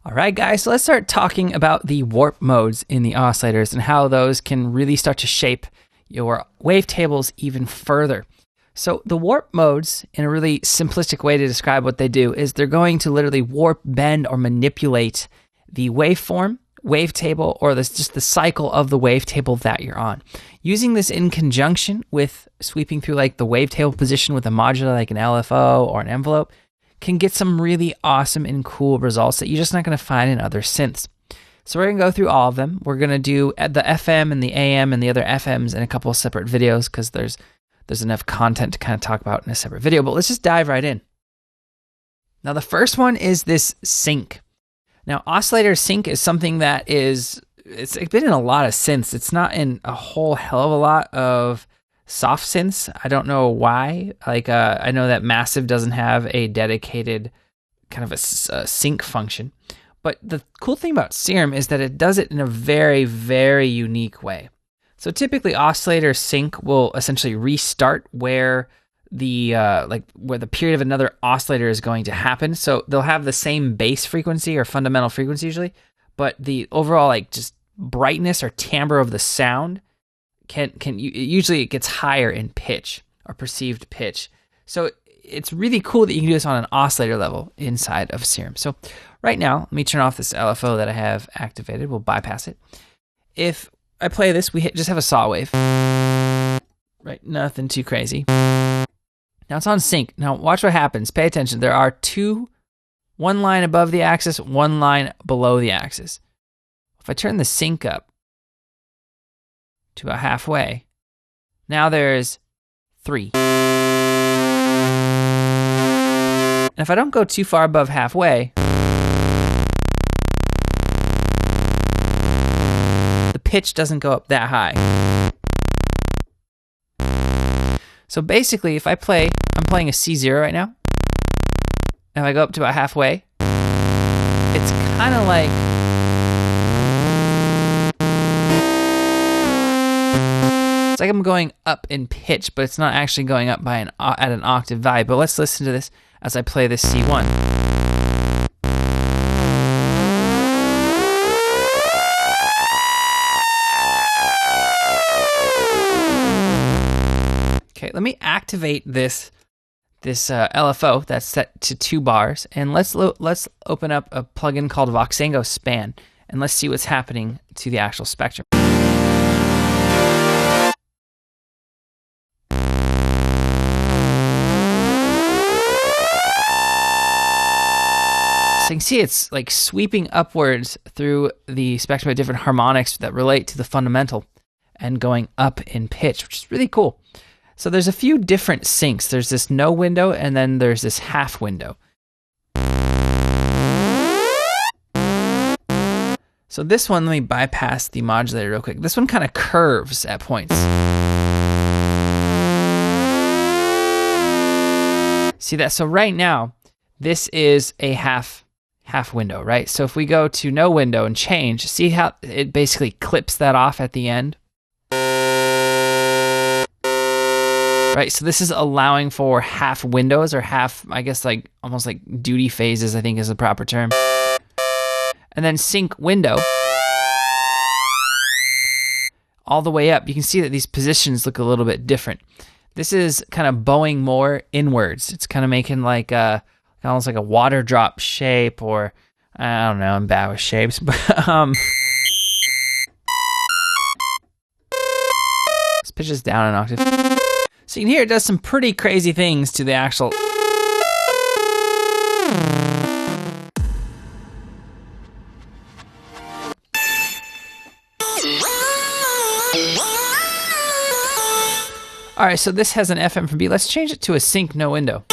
All right, guys, so let's start talking about the warp modes in the oscillators and how those can really start to shape your wavetables even further. So the warp modes, in a really simplistic way to describe what they do, is they're going to literally warp, bend, or manipulate the waveform, wavetable, or just the cycle of the wavetable that you're on. Using this in conjunction with sweeping through like the wavetable position with a modulator like an LFO or an envelope can get some really awesome and cool results that you're just not going to find in other synths. So we're going to go through all of them. We're going to do the FM and the AM and the other FMs in a couple of separate videos because there's enough content to kind of talk about in a separate video, but let's just dive right in. Now, the first one is this sync. Now, oscillator sync is something that it's been in a lot of synths. It's not in a whole hell of a lot of soft synths. I don't know why. I know that Massive doesn't have a dedicated kind of a sync function, but the cool thing about Serum is that it does it in a very, very unique way. So typically, oscillator sync will essentially restart where the period of another oscillator is going to happen. So they'll have the same base frequency or fundamental frequency usually, but the overall just brightness or timbre of the sound usually it gets higher in pitch or perceived pitch. So it's really cool that you can do this on an oscillator level inside of Serum. So right now, let me turn off this LFO that I have activated. We'll bypass it. If I play this, we just have a saw wave. Right, nothing too crazy. Now it's on sync. Now watch what happens. Pay attention. There are one line above the axis, one line below the axis. If I turn the sync up to about halfway, now there's 3. And if I don't go too far above halfway, the pitch doesn't go up that high. So basically, if I'm playing a C0 right now, and if I go up to about halfway, it's kind of like I'm going up in pitch, but it's not actually going up by at an octave value. But let's listen to this as I play this C1. Okay, let me activate this LFO that's set to 2 bars, and let's open up a plugin called Voxengo Span, and let's see what's happening to the actual spectrum. So you can see it's like sweeping upwards through the spectrum of different harmonics that relate to the fundamental and going up in pitch, which is really cool. So there's a few different syncs. There's this no window, and then there's this half window. So this one, let me bypass the modulator real quick. This one kind of curves at points. See that? So right now, this is a half window, right? So if we go to no window and change, see how it basically clips that off at the end? Right, so this is allowing for half windows or half, I guess almost like duty phases, I think is the proper term. And then sync window. All the way up, you can see that these positions look a little bit different. This is kind of bowing more inwards. It's kind of making almost like a water drop shape, or I don't know, I'm bad with shapes, but let's pitch this down an octave. So you can hear it does some pretty crazy things to the actual. All right, so this has an FM from B. Let's change it to a sync no window.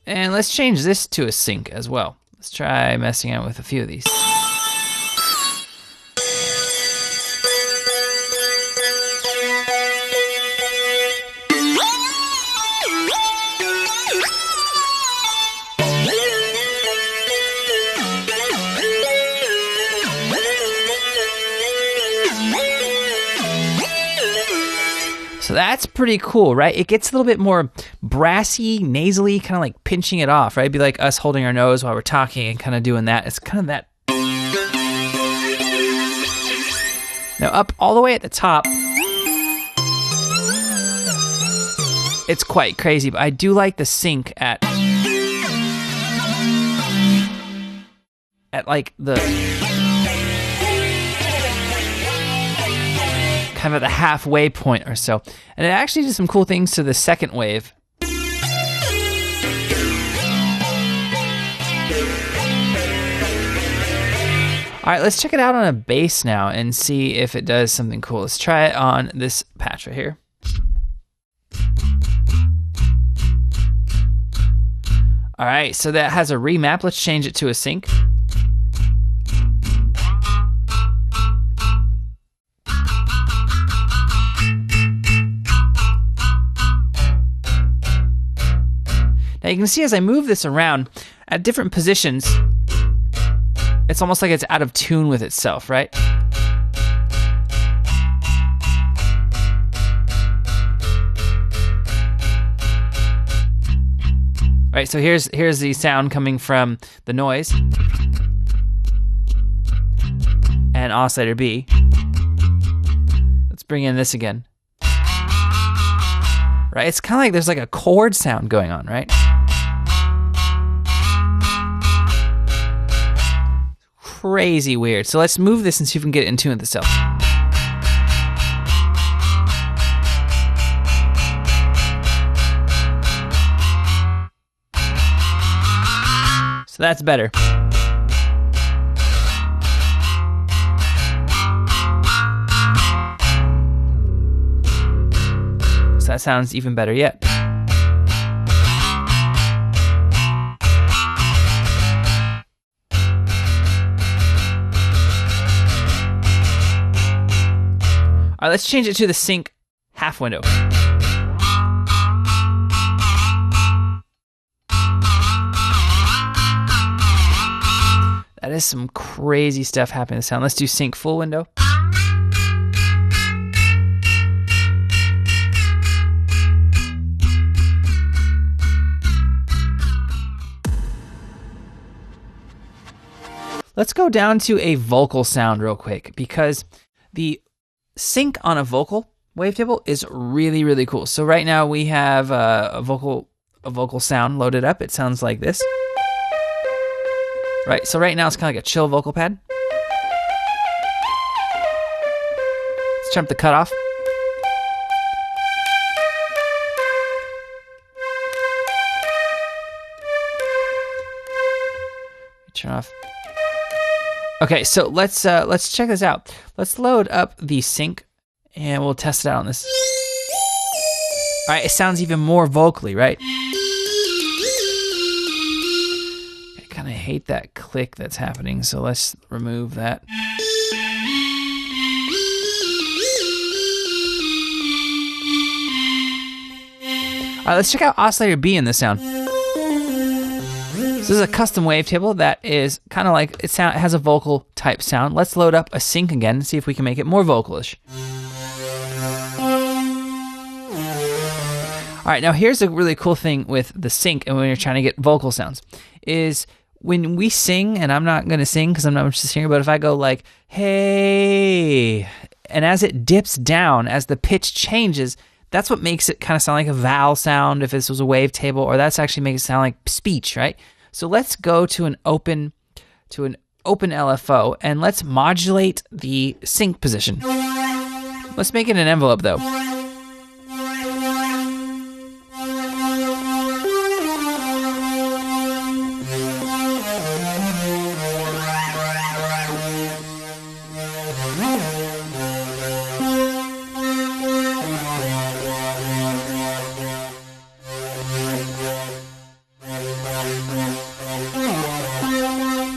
And let's change this to a sync as well. Let's try messing out with a few of these. So So that's pretty cool, right? It gets a little bit more brassy, nasally, kind of like pinching it off, right? It'd be like us holding our nose while we're talking and kind of doing that. It's kind of that. Now up all the way at the top, it's quite crazy, but I do like the sync at like the kind of at the halfway point or so. And it actually did some cool things to the second wave. All right, let's check it out on a bass now and see if it does something cool. Let's try it on this patch right here. All right, so that has a remap. Let's change it to a sync. Now you can see as I move this around at different positions, it's almost like it's out of tune with itself, right? All right, so here's the sound coming from the noise and oscillator B. Let's bring in this again. Right, it's kind of like there's like a chord sound going on, right? Crazy weird. So let's move this and see if we can get it in tune with itself. So that's better. So that sounds even better yet. All right, let's change it to the sync half window. That is some crazy stuff happening in the sound. Let's do sync full window. Let's go down to a vocal sound real quick, because the sync on a vocal wavetable is really, really cool. So right now we have a vocal sound loaded up. It sounds like this. Right, so right now it's kind of like a chill vocal pad. Let's jump the cutoff. Turn off. Okay, so let's check this out. Let's load up the sync and we'll test it out on this. All right, it sounds even more vocally, right? I kind of hate that click that's happening, so let's remove that. All right, let's check out oscillator B in this sound. This is a custom wavetable that is kind of like, it has a vocal type sound. Let's load up a sync again and see if we can make it more vocalish. All right, now here's a really cool thing with the sync and when you're trying to get vocal sounds is when we sing, and I'm not gonna sing because I'm not much of a singer, but if I go like, hey, and as it dips down, as the pitch changes, that's what makes it kind of sound like a vowel sound if this was a wavetable, or that's actually makes it sound like speech, right? So let's go to an open LFO and let's modulate the sync position. Let's make it an envelope though.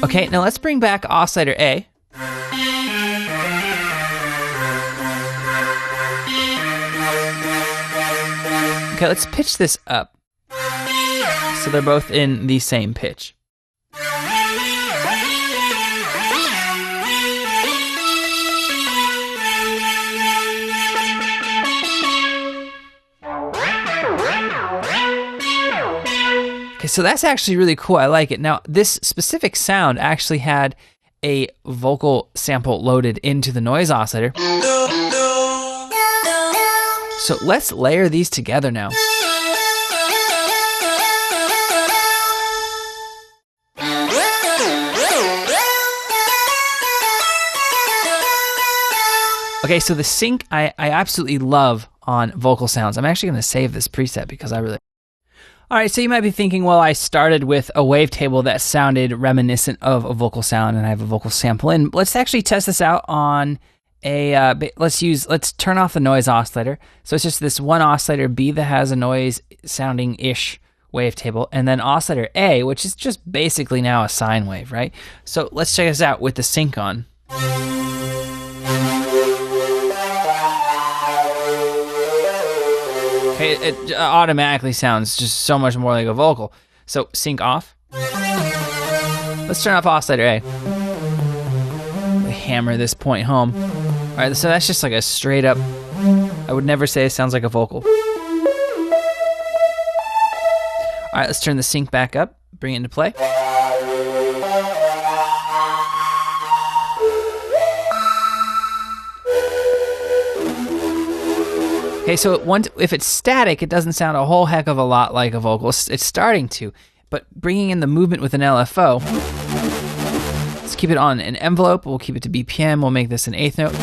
Okay, now let's bring back oscillator A. Okay, let's pitch this up so they're both in the same pitch. Okay, so that's actually really cool. I like it. Now, this specific sound actually had a vocal sample loaded into the noise oscillator. So let's layer these together now. Okay, so the sync I absolutely love on vocal sounds. I'm actually going to save this preset because I really... All right, so you might be thinking, well, I started with a wavetable that sounded reminiscent of a vocal sound and I have a vocal sample in. Let's actually test this out on a, let's turn off the noise oscillator. So it's just this one oscillator B that has a noise sounding-ish wavetable, and then oscillator A, which is just basically now a sine wave, right? So let's check this out with the sync on. Okay, it automatically sounds just so much more like a vocal. So sync off. Let's turn off oscillator A. We hammer this point home. All right, so that's just like a straight up, I would never say it sounds like a vocal. All right, let's turn the sync back up, bring it into play. Okay, so if it's static, it doesn't sound a whole heck of a lot like a vocal. It's starting to, but bringing in the movement with an LFO, let's keep it on an envelope. We'll keep it to BPM. We'll make this an eighth note.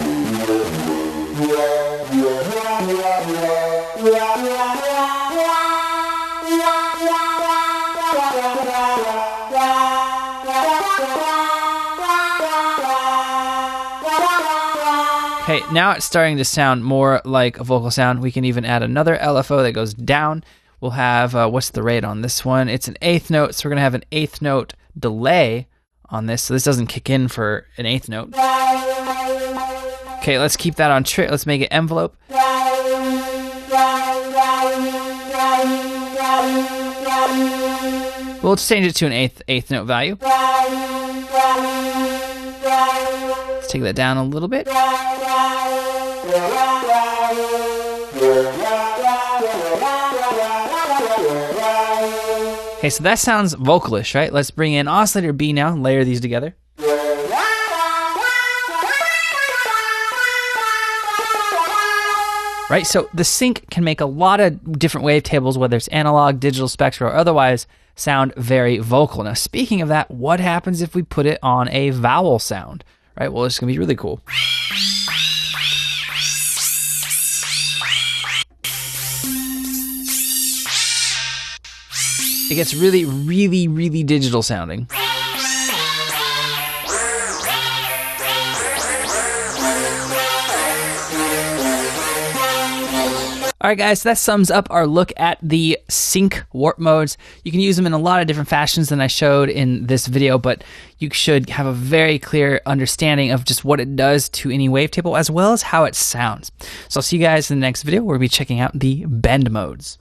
Okay, now it's starting to sound more like a vocal sound. We can even add another LFO that goes down. We'll have, what's the rate on this one? It's an eighth note, so we're gonna have an eighth note delay on this, so this doesn't kick in for an eighth note. Okay, let's keep that on track. Let's make it envelope. We'll just change it to an eighth note value. Let's take that down a little bit. Okay, so that sounds vocalish, right? Let's bring in oscillator B now and layer these together. Right, so the sync can make a lot of different wavetables, whether it's analog, digital, spectral, or otherwise, sound very vocal. Now, speaking of that, what happens if we put it on a vowel sound? Right, well, it's gonna be really cool. It gets really, really, really digital sounding. All right, guys, so that sums up our look at the sync warp modes. You can use them in a lot of different fashions than I showed in this video, but you should have a very clear understanding of just what it does to any wavetable as well as how it sounds. So I'll see you guys in the next video where we'll be checking out the bend modes.